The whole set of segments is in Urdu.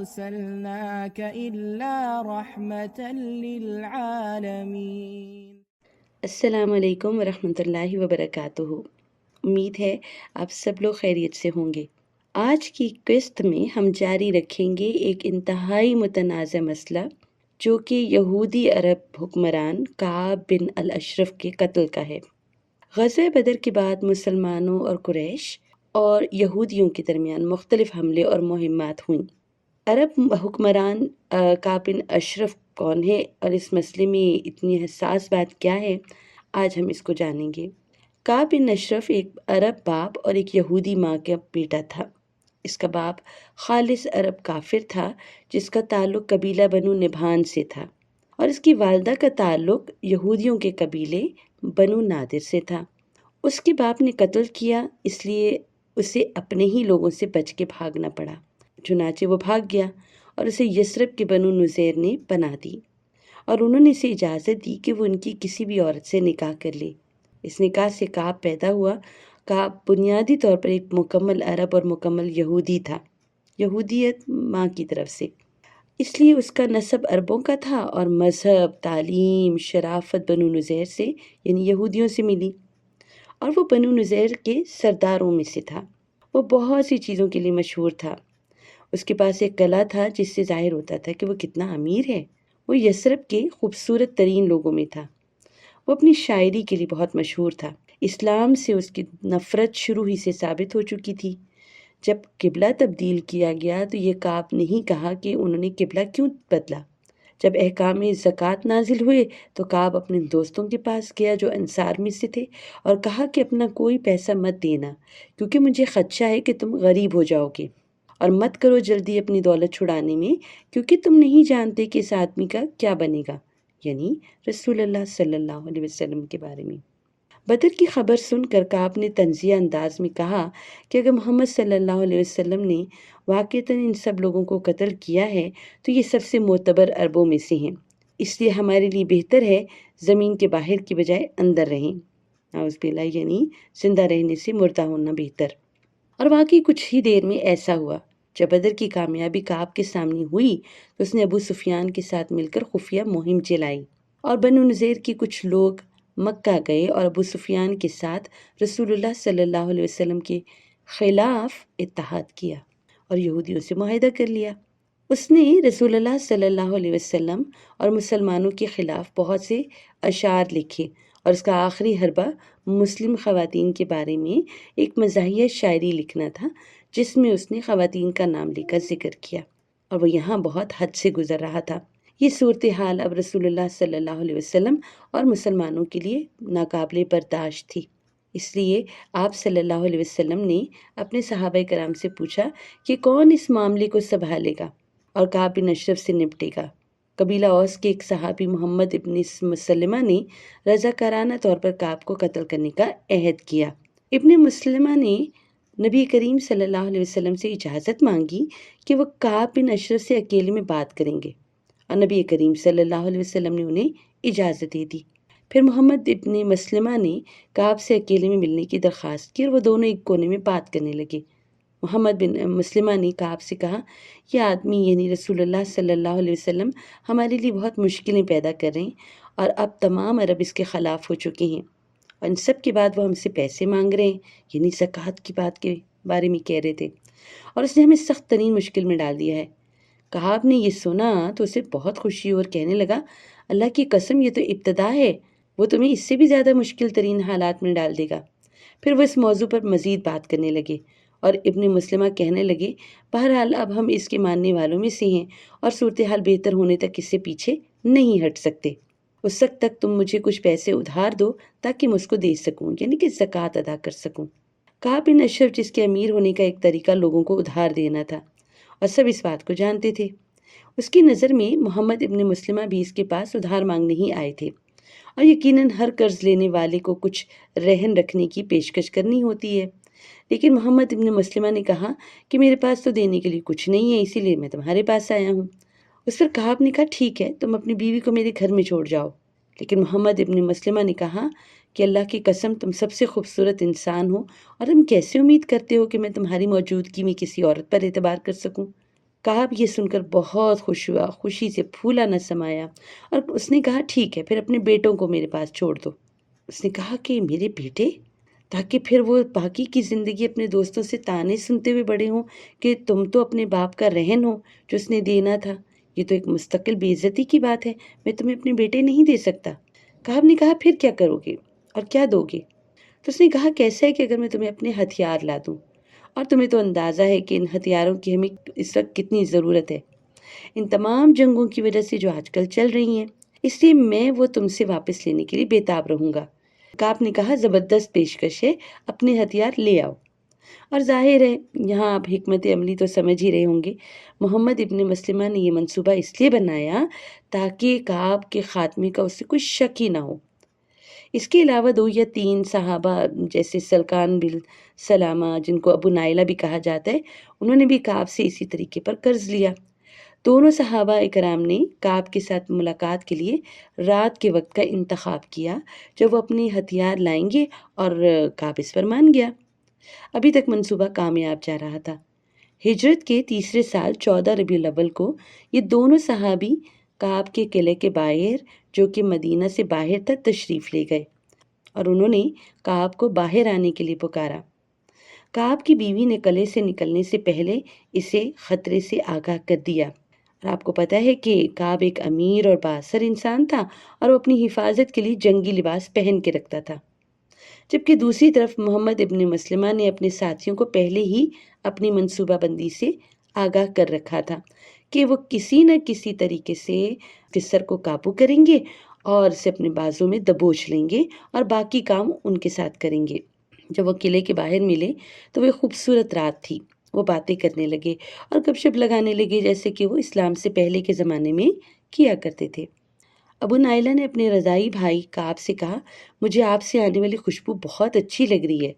أرسلناك إلا رحمة للعالمين۔ السلام علیکم ورحمۃ اللہ وبرکاتہ۔ امید ہے آپ سب لوگ خیریت سے ہوں گے۔ آج کی قسط میں ہم جاری رکھیں گے ایک انتہائی متنازع مسئلہ جو کہ یہودی عرب حکمران کعب بن الاشرف کے قتل کا ہے۔ غزوہ بدر کے بعد مسلمانوں اور قریش اور یہودیوں کے درمیان مختلف حملے اور مہمات ہوئیں۔ عرب حکمران کعب بن اشرف کون ہے اور اس مسئلے میں اتنی حساس بات کیا ہے، آج ہم اس کو جانیں گے۔ کعب بن اشرف ایک عرب باپ اور ایک یہودی ماں کا بیٹا تھا۔ اس کا باپ خالص عرب کافر تھا جس کا تعلق قبیلہ بنو نبھان سے تھا، اور اس کی والدہ کا تعلق یہودیوں کے قبیلے بنو نادر سے تھا۔ اس کے باپ نے قتل کیا، اس لیے اسے اپنے ہی لوگوں سے بچ کے بھاگنا پڑا۔ چنانچہ وہ بھاگ گیا اور اسے یثرب کے بنو نذیر نے پناہ دی، اور انہوں نے اسے اجازت دی کہ وہ ان کی کسی بھی عورت سے نکاح کر لے۔ اس نکاح سے کعب پیدا ہوا۔ کعب بنیادی طور پر ایک مکمل عرب اور مکمل یہودی تھا، یہودیت ماں کی طرف سے، اس لیے اس کا نسب عربوں کا تھا، اور مذہب، تعلیم، شرافت بنو نذیر سے یعنی یہودیوں سے ملی، اور وہ بنو نذیر کے سرداروں میں سے تھا۔ وہ بہت سی چیزوں کے لیے مشہور تھا۔ اس کے پاس ایک قلعہ تھا جس سے ظاہر ہوتا تھا کہ وہ کتنا امیر ہے۔ وہ یثرب کے خوبصورت ترین لوگوں میں تھا۔ وہ اپنی شاعری کے لیے بہت مشہور تھا۔ اسلام سے اس کی نفرت شروع ہی سے ثابت ہو چکی تھی۔ جب قبلہ تبدیل کیا گیا تو یہ کعب نہیں کہا کہ انہوں نے قبلہ کیوں بدلا۔ جب احکام زکوٰۃ نازل ہوئے تو کعب اپنے دوستوں کے پاس گیا جو انصار میں سے تھے، اور کہا کہ اپنا کوئی پیسہ مت دینا، کیونکہ مجھے خدشہ ہے کہ تم غریب ہو جاؤ گے، اور مت کرو جلدی اپنی دولت چھڑانے میں، کیونکہ تم نہیں جانتے کہ اس آدمی کا کیا بنے گا، یعنی رسول اللہ صلی اللہ علیہ وسلم کے بارے میں۔ بدر کی خبر سن کر کعب نے طنزیہ انداز میں کہا کہ اگر محمد صلی اللہ علیہ وسلم نے واقعتاً ان سب لوگوں کو قتل کیا ہے تو یہ سب سے معتبر عربوں میں سے ہیں، اس لیے ہمارے لیے بہتر ہے زمین کے باہر کی بجائے اندر رہیں، نعوذ باللہ، یعنی زندہ رہنے سے مردہ ہونا بہتر۔ اور واقعی کچھ ہی دیر میں ایسا ہوا۔ جب بدر کی کامیابی کعب کے سامنے ہوئی تو اس نے ابو سفیان کے ساتھ مل کر خفیہ مہم چلائی، اور بنو نذیر کے کچھ لوگ مکہ گئے اور ابو سفیان کے ساتھ رسول اللہ صلی اللہ علیہ وسلم کے خلاف اتحاد کیا اور یہودیوں سے معاہدہ کر لیا۔ اس نے رسول اللہ صلی اللہ علیہ وسلم اور مسلمانوں کے خلاف بہت سے اشعار لکھے، اور اس کا آخری حربہ مسلم خواتین کے بارے میں ایک مزاحیہ شاعری لکھنا تھا، جس میں اس نے خواتین کا نام لے کر ذکر کیا، اور وہ یہاں بہت حد سے گزر رہا تھا۔ یہ صورتحال اب رسول اللہ صلی اللہ علیہ وسلم اور مسلمانوں کے لیے ناقابل برداشت تھی، اس لیے آپ صلی اللہ علیہ وسلم نے اپنے صحابہ کرام سے پوچھا کہ کون اس معاملے کو سنبھالے گا اور کعب بن اشرف سے نپٹے گا۔ قبیلہ اوس کے ایک صحابی محمد ابن مسلمہ نے رضاکارانہ طور پر کعب کو قتل کرنے کا عہد کیا۔ ابن مسلمہ نے نبی کریم صلی اللہ علیہ وسلم سے اجازت مانگی کہ وہ کعب بن اشرف سے اکیلے میں بات کریں گے، اور نبی کریم صلی اللہ علیہ وسلم نے انہیں اجازت دے دی۔ پھر محمد ابن مسلمہ نے کعب سے اکیلے میں ملنے کی درخواست کی، اور وہ دونوں ایک کونے میں بات کرنے لگے۔ محمد بن مسلمہ نے کعب سے کہا، یہ آدمی یعنی رسول اللہ صلی اللہ علیہ وسلم ہمارے لیے بہت مشکلیں پیدا کر رہے ہیں، اور اب تمام عرب اس کے خلاف ہو چکے ہیں، اور ان سب کے بعد وہ ہم سے پیسے مانگ رہے ہیں، یعنی زکوٰۃ کی بات کے بارے میں کہہ رہے تھے، اور اس نے ہمیں سخت ترین مشکل میں ڈال دیا ہے۔ کعب نے یہ سنا تو اسے بہت خوشی اور کہنے لگا، اللہ کی قسم، یہ تو ابتدا ہے، وہ تمہیں اس سے بھی زیادہ مشکل ترین حالات میں ڈال دے گا۔ پھر وہ اس موضوع پر مزید بات کرنے لگے، اور ابن مسلمہ کہنے لگے، بہرحال اب ہم اس کے ماننے والوں میں سے ہیں، اور صورتحال بہتر ہونے تک اس سے پیچھے نہیں ہٹ سکتے۔ اس وقت تک تم مجھے کچھ پیسے ادھار دو تاکہ میں اس کو دے سکوں، یعنی کہ زکوٰۃ ادا کر سکوں۔ کعب بن اشرف، جس کے امیر ہونے کا ایک طریقہ لوگوں کو ادھار دینا تھا، اور سب اس بات کو جانتے تھے، اس کی نظر میں محمد ابن مسلمہ بھی اس کے پاس ادھار مانگنے ہی آئے تھے، اور یقیناً ہر قرض لینے والے کو کچھ رہن رکھنے کی پیشکش کرنی ہوتی ہے۔ لیکن محمد ابن مسلمہ نے کہا کہ میرے پاس تو دینے کے لیے کچھ نہیں ہے، اسی لیے میں تمہارے پاس آیا ہوں۔ اس پر کعب نے کہا، ٹھیک ہے، تم اپنی بیوی کو میرے گھر میں چھوڑ جاؤ۔ لیکن محمد ابن مسلمہ نے کہا کہ اللہ کی قسم، تم سب سے خوبصورت انسان ہو، اور تم کیسے امید کرتے ہو کہ میں تمہاری موجودگی میں کسی عورت پر اعتبار کر سکوں؟ کعب یہ سن کر بہت خوش ہوا، خوشی سے پھولا نہ سمایا، اور اس نے کہا ٹھیک ہے، پھر اپنے بیٹوں کو میرے پاس چھوڑ دو۔ اس نے کہا کہ میرے بیٹے؟ تاکہ پھر وہ باقی کی زندگی اپنے دوستوں سے تانے سنتے ہوئے بڑے ہوں کہ تم تو اپنے باپ کا رہن ہو جو اس نے دینا تھا، یہ تو ایک مستقل بے عزتی کی بات ہے، میں تمہیں اپنے بیٹے نہیں دے سکتا۔ کعب نے کہا پھر کیا کرو گے اور کیا دو گے؟ تو اس نے کہا کیسا ہے کہ اگر میں تمہیں اپنے ہتھیار لا دوں، اور تمہیں تو اندازہ ہے کہ ان ہتھیاروں کی ہمیں اس وقت کتنی ضرورت ہے، ان تمام جنگوں کی وجہ سے جو آج کل چل رہی ہیں، اس لیے میں وہ تم سے واپس لینے کے لیے بےتاب رہوں گا۔ کعب نے کہا زبردست پیشکش ہے، اپنے ہتھیار لے آؤ۔ اور ظاہر ہے یہاں آپ حکمت عملی تو سمجھ ہی رہے ہوں گے، محمد ابن مسلمہ نے یہ منصوبہ اس لیے بنایا تاکہ کعب کے خاتمے کا اس سے کوئی شک ہی نہ ہو۔ اس کے علاوہ 2 یا 3 صحابہ جیسے سلکان بن سلامہ، جن کو ابو نائلہ بھی کہا جاتا ہے، انہوں نے بھی کعب سے اسی طریقے پر قرض لیا۔ دونوں صحابہ اکرام نے کعب کے ساتھ ملاقات کے لیے رات کے وقت کا انتخاب کیا جب وہ اپنے ہتھیار لائیں گے، اور کعب اس پر مان گیا۔ ابھی تک منصوبہ کامیاب جا رہا تھا۔ ہجرت کے تیسرے سال 14 ربیع الاول کو یہ دونوں صحابی کعب کے قلعے کے باہر، جو کہ مدینہ سے باہر تھا، تشریف لے گئے، اور انہوں نے کعب کو باہر آنے کے لیے پکارا۔ کعب کی بیوی نے قلعے سے نکلنے سے پہلے اسے خطرے سے آگاہ کر دیا، اور آپ کو پتہ ہے کہ کعب ایک امیر اور بااثر انسان تھا، اور وہ اپنی حفاظت کے لیے جنگی لباس پہن کے رکھتا تھا، جبکہ دوسری طرف محمد ابن مسلمہ نے اپنے ساتھیوں کو پہلے ہی اپنی منصوبہ بندی سے آگاہ کر رکھا تھا کہ وہ کسی نہ کسی طریقے سے قصر کو قابو کریں گے اور اسے اپنے بازو میں دبوچ لیں گے، اور باقی کام ان کے ساتھ کریں گے۔ جب وہ قلعے کے باہر ملے تو وہ خوبصورت رات تھی، وہ باتیں کرنے لگے اور گپ شپ لگانے لگے جیسے کہ وہ اسلام سے پہلے کے زمانے میں کیا کرتے تھے۔ ابو نائلہ نے اپنے رضائی بھائی کعب سے کہا مجھے آپ سے آنے والی خوشبو بہت اچھی لگ رہی ہے۔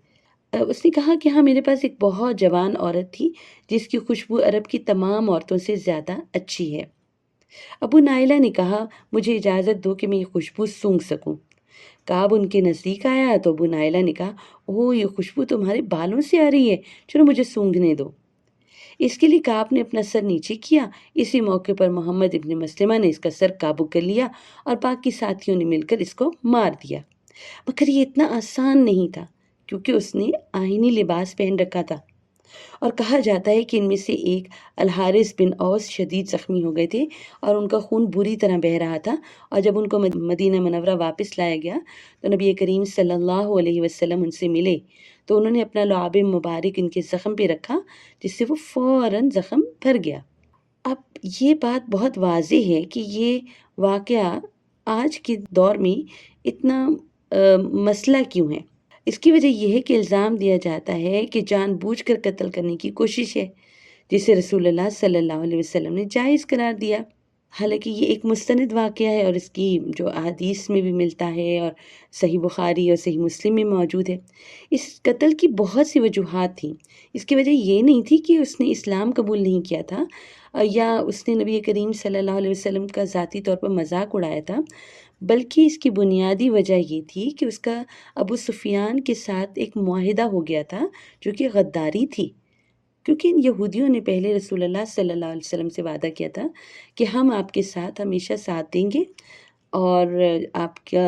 اس نے کہا کہ ہاں، میرے پاس ایک بہت جوان عورت تھی جس کی خوشبو عرب کی تمام عورتوں سے زیادہ اچھی ہے۔ ابو نائلہ نے کہا مجھے اجازت دو کہ میں یہ خوشبو سونگھ سکوں۔ کعب ان کے نزدیک آیا تو ابو نائلہ نے کہا اوہ، یہ خوشبو تمہارے بالوں سے آ رہی ہے، چلو مجھے سونگھنے دو۔ اس کے لیے کعب نے اپنا سر نیچے کیا۔ اسی موقع پر محمد ابن مسلمہ نے اس کا سر قابو کر لیا اور باقی ساتھیوں نے مل کر اس کو مار دیا، مگر یہ اتنا آسان نہیں تھا کیونکہ اس نے آئینی لباس پہن رکھا تھا، اور کہا جاتا ہے کہ ان میں سے ایک الحارث بن اوس شدید زخمی ہو گئے تھے اور ان کا خون بری طرح بہہ رہا تھا، اور جب ان کو مدینہ منورہ واپس لایا گیا تو نبی کریم صلی اللہ علیہ وسلم ان سے ملے تو انہوں نے اپنا لعاب مبارک ان کے زخم پہ رکھا، جس سے وہ فوراً زخم بھر گیا۔ اب یہ بات بہت واضح ہے کہ یہ واقعہ آج کے دور میں اتنا مسئلہ کیوں ہے۔ اس کی وجہ یہ ہے کہ الزام دیا جاتا ہے کہ جان بوجھ کر قتل کرنے کی کوشش ہے، جسے رسول اللہ صلی اللہ علیہ وسلم نے جائز قرار دیا۔ حالانکہ یہ ایک مستند واقعہ ہے اور اس کی جو احادیث میں بھی ملتا ہے اور صحیح بخاری اور صحیح مسلم میں موجود ہے۔ اس قتل کی بہت سی وجوہات تھیں۔ اس کی وجہ یہ نہیں تھی کہ اس نے اسلام قبول نہیں کیا تھا یا اس نے نبی کریم صلی اللہ علیہ وسلم کا ذاتی طور پر مذاق اڑایا تھا، بلکہ اس کی بنیادی وجہ یہ تھی کہ اس کا ابو سفیان کے ساتھ ایک معاہدہ ہو گیا تھا جو کہ غداری تھی، کیونکہ ان یہودیوں نے پہلے رسول اللہ صلی اللہ علیہ وسلم سے وعدہ کیا تھا کہ ہم آپ کے ساتھ ہمیشہ ساتھ دیں گے، اور آپ کا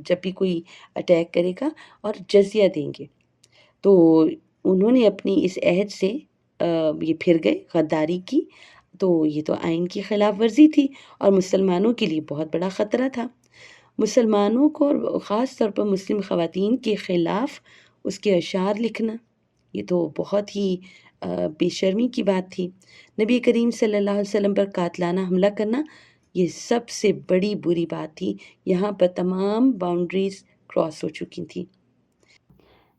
جب بھی کوئی اٹیک کرے گا اور جزیہ دیں گے۔ تو انہوں نے اپنی اس عہد سے یہ پھر گئے، غداری کی، تو یہ تو آئین کی خلاف ورزی تھی اور مسلمانوں کے لیے بہت بڑا خطرہ تھا۔ مسلمانوں کو اور خاص طور پر مسلم خواتین کے خلاف اس کے اشعار لکھنا، یہ تو بہت ہی بے شرمی کی بات تھی۔ نبی کریم صلی اللہ علیہ وسلم پر قاتلانہ حملہ کرنا یہ سب سے بڑی بری بات تھی، یہاں پر تمام باؤنڈریز کراس ہو چکی تھیں۔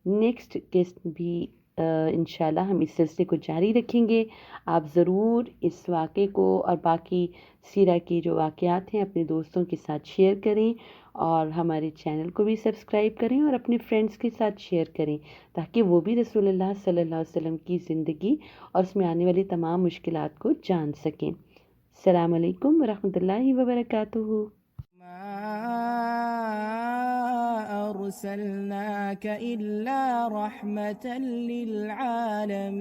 نیکسٹ قسط بھی انشاءاللہ ہم اس سلسلے کو جاری رکھیں گے۔ آپ ضرور اس واقعے کو اور باقی سیرہ کے جو واقعات ہیں اپنے دوستوں کے ساتھ شیئر کریں، اور ہمارے چینل کو بھی سبسکرائب کریں اور اپنے فرینڈز کے ساتھ شیئر کریں تاکہ وہ بھی رسول اللہ صلی اللہ علیہ وسلم کی زندگی اور اس میں آنے والی تمام مشکلات کو جان سکیں۔ السلام علیکم ورحمۃ اللہ وبرکاتہ۔ أرسلناك إلا رحمة للعالمين